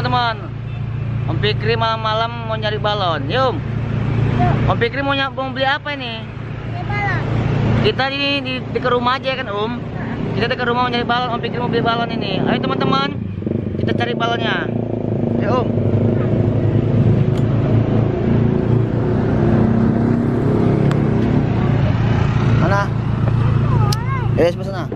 teman-teman. Om Fikri malam-malam mau nyari balon. Yuk. Om Fikri mau beli apa ini? Beli balon. Kita di ke rumah aja kan Om. Kita ke rumah mau nyari balon. Om Fikri mau beli balon ini. Ayo teman-teman, kita cari balonnya. Ayo Om. Mana? Sebelah sana.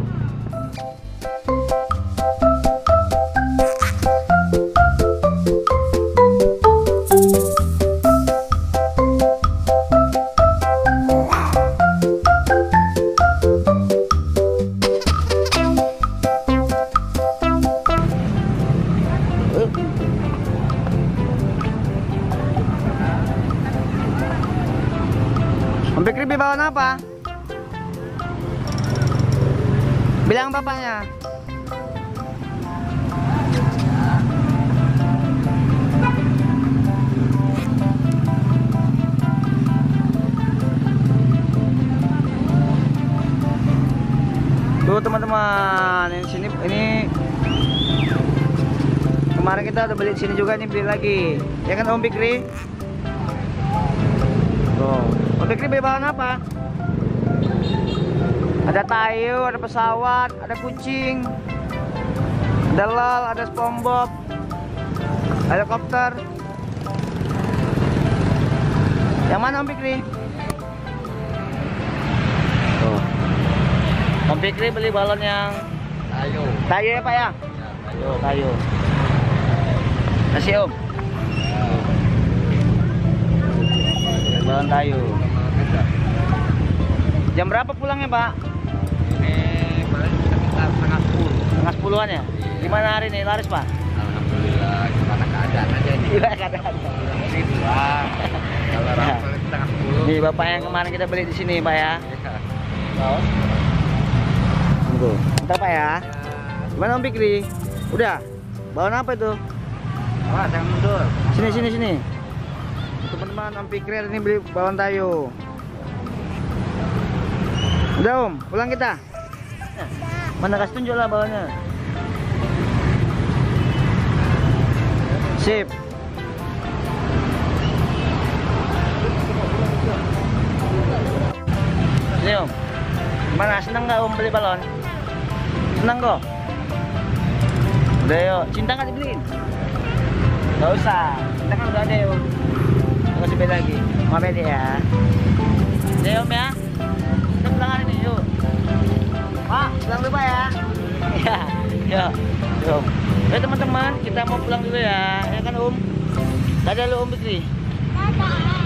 Om Fikri beli balon apa? Bilang bapaknya. Tuh teman-teman, ini kemarin kita udah beli di sini juga nih, beli lagi. Ya kan Om Fikri? Tuh. Om Fikri beli balon apa? Ada tayo, ada pesawat, ada kucing, ada lal, ada SpongeBob, helikopter. Yang mana Om Fikri? Tuh. Om Fikri beli balon yang Tayo. tayo ya Pak ya? Tuh, tayo. Kasih Om. Balon tayo. Jam berapa pulangnya Pak? Ini paling sekitar setengah 10. Setengah 10-an ya? Gimana hari ini laris Pak? Alhamdulillah, gimana keadaan aja nih. Gila keadaan. Gitu lah. Kalau orang paling setengah 10. Nih bapak yang kemarin kita beli di sini Pak ya. Iya. Tahu? Tunggu. Bentar Pak ya. Gimana Om Fikri? Udah? Balon apa itu? Wah, jangan mundur. Sini. Teman-teman, Om Fikri hari ini beli balon tayo. Udah Om, pulang kita. Mana kasih tunjuk lah balonnya. Sip. Sini Om. Gimana, seneng nggak Om beli balon? Seneng kok? Udah yuk, cinta nggak dibeliin? Gak usah, kita kan udah ada yuk. Gak usah beli lagi. Maaf ya. Udah Om ya. Kita pulang hari ini yuk. Pak, pulang dulu Pak ya. Iya, yuk. Oke teman-teman, kita mau pulang dulu ya. Ya kan Om? Dadah lu Om Fikri. Dadah.